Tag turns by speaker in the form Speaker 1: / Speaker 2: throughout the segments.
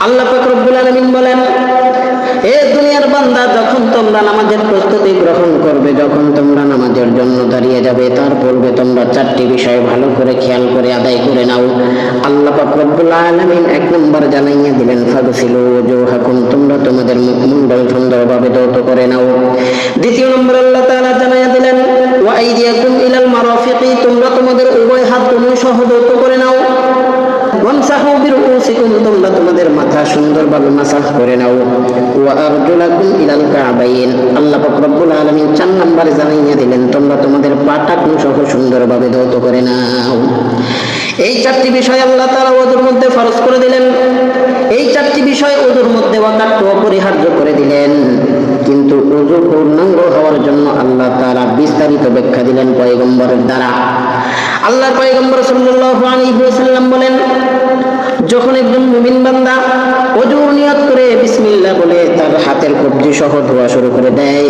Speaker 1: আল্লাহ পাক রব্বুল আলামিন বলেন, হে দুনিয়ার বান্দা, যখন তোমরা নামাজের প্রস্তুতি গ্রহণ করবে, যখন তোমরা নামাজের জন্য দাঁড়িয়ে যাবে, তার পূর্বে তোমরা চারটি বিষয় ভালো করে খেয়াল করে আদায় করে নাও। আল্লাহ পাক রব্বুল আলামিন এক নম্বর জানাইয়া দিলেন, ফাগসিলু ওয়াজুহাকুম, তোমরা তোমাদের মুখমণ্ডল সুন্দরভাবে ধৌত করে নাও। দ্বিতীয় নম্বর আল্লাহ তাআলা জানাইয়া দিলেন, ওয়া আইদিয়াকুম ইলাল মারাফিকি, তোমরা তোমাদের উভয় হাতগুলো সহ ধৌত করে নাও। ওয়ামসাহু বিরুউসিকুম, তোমরা তোমাদের মাথা সুন্দরভাবে মাসাজ করে নাও। ওয়া আরজুলাকুম ইলাল কাবাইন, আল্লাহ পাক রব্বুল আলামিন 4 নম্বরে জানাইয়া দিলেন, তোমরা তোমাদের পাটাগুলো সহ সুন্দরভাবে ধৌত করে নাও। এই 4টি বিষয় আল্লাহ তাআলা ওযুর মধ্যে ফরজ করে দিলেন। এই 4টি বিষয় ওযুর মধ্যে ওয়াক্ত অপরিহার্য করে দিলেন। কিন্তু ওযু পূর্ণাঙ্গ হওয়ার জন্য আল্লাহ তাআলা বিস্তারিত ব্যাখ্যা দিলেন পয়গম্বরের দ্বারা। আল্লাহর পয়গম্বর সাল্লাল্লাহু আলাইহি ওয়াসাল্লাম বলেন, যখন একজন মুমিন বান্দা ওযুর নিয়ত করে বিসমিল্লাহ বলে তার হাতের কবজি সহ ধোয়া শুরু করে দেয়,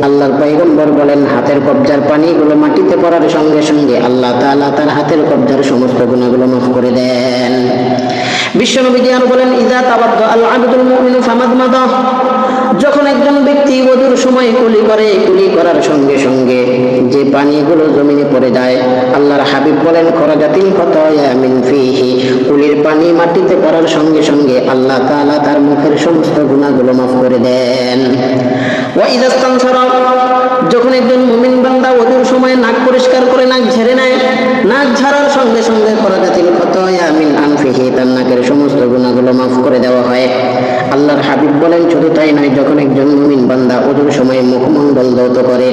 Speaker 1: আল্লাহর পয়গম্বর বলেন, হাতের কবজার পানিগুলো মাটিতে পড়ার সঙ্গে সঙ্গে আল্লাহ তাআলা তার হাতের কবজার সমস্ত গুনাহগুলো মাফ করে দেন। বিশ্বনবীজি আরো বলেন, ইযা তাওয়াদ্দা আল আবদুল মুমিনু ফামাদমাদা, যখন একজন ব্যক্তি ওযুর সময় কুলি করে, কুলি করার সঙ্গে সঙ্গে যে পানিগুলো জমিনে পড়ে যায়, আল্লাহর হাবিব বলেন, খরাজাতিল খাতায়া মিন ফিহি, কুলির পানি মাটিতে পড়ার সঙ্গে সঙ্গে আল্লাহ তাআলা তার মুখের সমস্ত গুনাহগুলো মাফ করে দেন। ওয়া ইযা ইস্তানসারা, যখন একজন মুমিন বান্দা ওযুর সময় নাক পরিষ্কার করে নাক ঝেড়ে নেয়, নাক ঝাড়ার সঙ্গে সঙ্গে খরাজাতিল খাতায়া মিন আনফিহি, তার নাকের সমস্ত গুনাহগুলো মাফ করে দেওয়া হয়। আল্লাহর হাবিব বলেন, শুধু তাই নয়, যখন একজন মুমিন বান্দা ওযুর সময় মুখমণ্ডল ধৌত করে,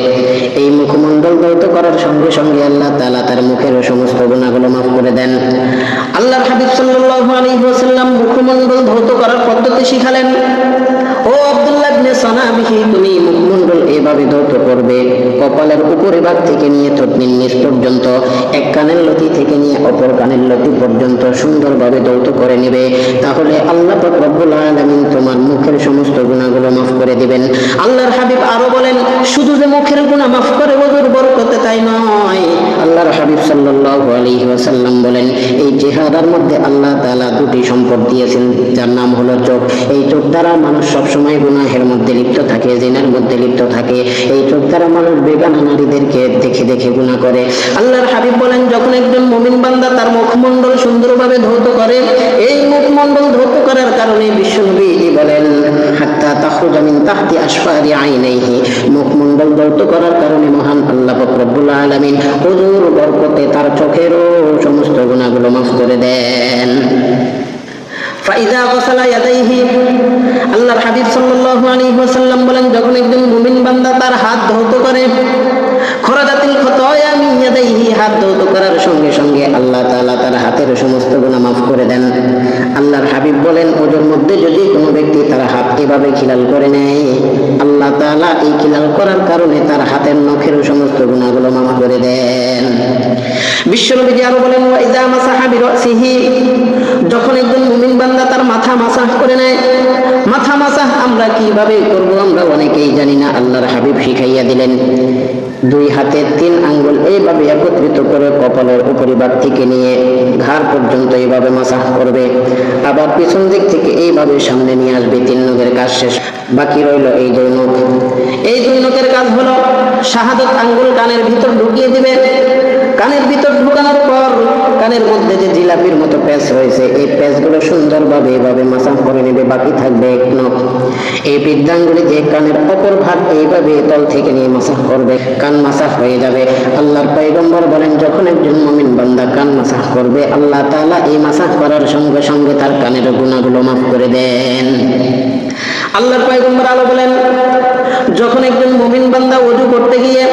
Speaker 1: এই মুখমণ্ডল ধৌত করার সঙ্গে সঙ্গে আল্লাহ তাআলা তার মুখের সমস্ত গুনাহগুলো মাফ করে দেন। আল্লাহর হাবিব সাল্লাল্লাহু আলাইহি ওয়াসাল্লাম মুখমণ্ডল ধৌত করার পদ্ধতি শিখালেন। ও আব্দুল্লাহ ইবনে সানাবিহি, তুমি মুখমণ্ডল এভাবে ধৌত করবে, কপালের উপরি ভাগ থেকে নিয়ে থুতনির নিচ পর্যন্ত, এক কানের লতি থেকে নিয়ে অপর কানের লতি পর্যন্ত সুন্দরভাবে ধৌত করে নেবে। তাহলে আল্লাহ পাক রব্বুল আলামিন তোমার মুখের সমস্ত গুনাহগুলো মাফ করে দিবেন। আল্লাহর হাবিব আরো বলেন, শুধু যে মুখের গুনাহ মাফ করে ওযুর বরকতে তাই নয়, আল্লাহর হাবিব সাল্লাল্লাহু আলাইহি ওয়াসাল্লাম বলেন, এই চেহারার মধ্যে আল্লাহ তাআলা 2টি সম্পদ দিয়েছেন, যার নাম হলো চোখ। এই চোখ দ্বারা মানুষ সবসময় গুনাহের মধ্যে লিপ্ত থাকে, জিনার মধ্যে লিপ্ত থাকে। এই চোখ দ্বারা মানুষ বেগানা নারীদেরকে দেখে দেখে গুনাহ করে। আল্লাহর হাবিব বলেন, যখন একজন মুমিন বান্দা তার মুখমণ্ডল সুন্দরভাবে ধৌত করে, এই মুখমণ্ডল ধৌত করার কারণে বিশ্বনবী বলেন, হাত্তা তাখরুজা মিন তাহতি আসফারি আইনাইহি, মুখমণ্ডল ধৌত করার কারণে মহান আল্লাহ পাক রব্বুল আলামিন ওযুর বরকতে তার চোখেরও সমস্ত গুনাহগুলো মাফ করে দেন। ফাইদা গাসালা ইয়াদাইহি, আল্লাহর হাবিব সাল্লাল্লাহু আলাইহি ওয়াসাল্লাম বলেন, যখন একজন মুমিন বান্দা তার হাত ধৌত করে, খরাজাতিল খাতায়া মিন ইয়াদাইহি, হাত ধৌত করার সঙ্গে সঙ্গে আল্লাহ তাআলা তার হাতের সমস্ত গুনাহ মাফ করে দেন। আল্লাহর হাবিব বলেন, ওজোর মধ্যে যদি কোনো ব্যক্তি তার হাত এভাবে খিলাল করে নেয়, আল্লাহ তাআলা এই খিলাল করার কারণে তার হাতের নখের সমস্ত গুনাহগুলো মাফ করে দেন। বিশ্বনবী আরো বলেন, ওয়া ইযা মাসাহা বিরাসিহি, যখন একজন মুমিন বান্দা তার মাথা মাসাহ করে নেয়, মাথা মাসাহ আমরা কিভাবে করব আমরা অনেকেই জানি না। আল্লাহর হাবিব শিখাইয়া দিলেন, 2 হাতের 3 আঙ্গুল এইভাবে একত্রিত করে কপালের উপরিভাগ থেকে নিয়ে ঘাড় পর্যন্ত এইভাবে মাসাহ করবে, আবার পিছন দিক থেকে এইভাবে সামনে নিয়ে আসবে। 3 নখের কাজ শেষ, বাকি রইল এই 2 নখ। এই 2 নখের কাজ হলো, শাহাদত আঙ্গুল কানের ভিতর ঢুকিয়ে দিবে। কানের ভিতর ঢুকানোর পর কানের মধ্যে যে জিলাপির মতো প্যাচ রয়েছে, এই প্যাচগুলো সুন্দরভাবে এইভাবে মাসাজ করে নেবে। বাকি থাকবে 1 নখ। এই বৃদ্ধাঙ্গুলি দিয়ে কানের অপর ভাগ এইভাবে তল থেকে নিয়ে মাসাজ করবে, কান মাসাজ হয়ে যাবে। আল্লাহর পয়গম্বর বলেন, যখন একজন মুমিন বান্দা কান মাসাজ করবে, আল্লাহ তাআলা এই মাসাজ করার সঙ্গে সঙ্গে তার কানের গুনাহগুলো মাফ করে দেন। আল্লাহর পয়গম্বর আলো বলেন, যখন একজন মুমিন বান্দা ওযু করতে গিয়ে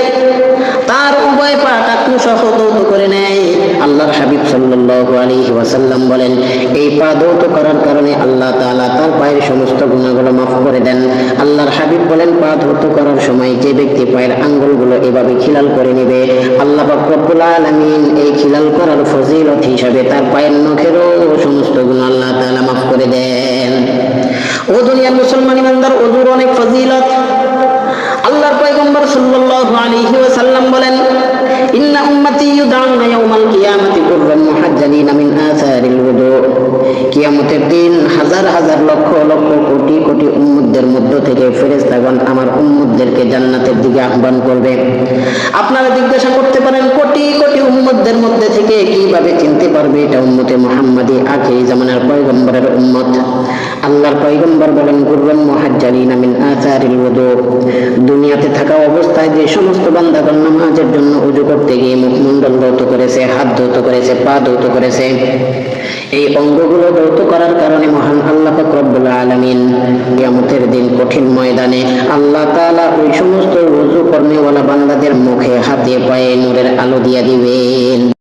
Speaker 1: তার উভয় পা টাকনু সহ ধৌত করে নেয়, আল্লাহর হাবিব সাল্লাল্লাহু আলাইহি ওয়াসাল্লাম বলেন, এই পা ধৌত করার কারণে আল্লাহ তাআলা তার পায়ের সমস্ত গুনাহগুলো মাফ করে দেন। আল্লাহর হাবিব বলেন, পা ধৌত করার সময় যে ব্যক্তি পায়ের আঙ্গুলগুলো এভাবে খিলাল করে নেবে, আল্লাহ পাক রব্বুল আলামিন এই খিলাল করার ফজিলত হিসাবে তার পায়ের নখেরও সমস্ত গুনাহ আল্লাহ তাআলা মাফ করে দেন। ও দুনিয়ার মুসলমান ইমানদার, ওযুর অনেক ফজিলত। আল্লাহর পয়গম্বর সাল্লাল্লাহু আলাইহি ওয়াসাল্লাম বলেন, ইন্না উম্মতি ইউদাউনা ইয়াউমাল কিয়ামাতি কুররান মুহাজ্জালিনা মিন আসারিল ওযু, কিয়ামতের দিন 1000 হাজার হাজার লক্ষ লক্ষ কোটি কোটি উম্মতদের মধ্য থেকে ফেরেশতাগণ আমার উম্মতদেরকে জান্নাতের দিকে আহ্বান করবে। আপনারা জিজ্ঞাসা করতে পারেন, কোটি কোটি উম্মতদের মধ্যে থেকে কিভাবে চিনতে পারবে এটা উম্মতে মুহাম্মাদি, আখিরি জামানার পয়গম্বরের উম্মত? আল্লাহর পয়গম্বর বলেন, গুররান মুহাজ্জালিনা মিন আসারিল ওযু। দুনিয়াতে থাকা অবস্থায় যে সমস্ত বান্দাগণ নামাজের জন্য ওযু করতে গিয়ে মুখমণ্ডল ধৌত করেছে, হাত ধৌত করেছে, পা ধৌত করেছে, এই অঙ্গগুলো ধৌত করার কারণে মহান আল্লাহ পাক রব্বুল আলামিন কিয়ামতের দিন কঠিন ময়দানে আল্লাহ তাআলা ওই সমস্ত ওযু কর্মীওয়ালা বান্দাদের মুখে, হাতে, পায়ে নূরের আলো দিয়ে দিবেন।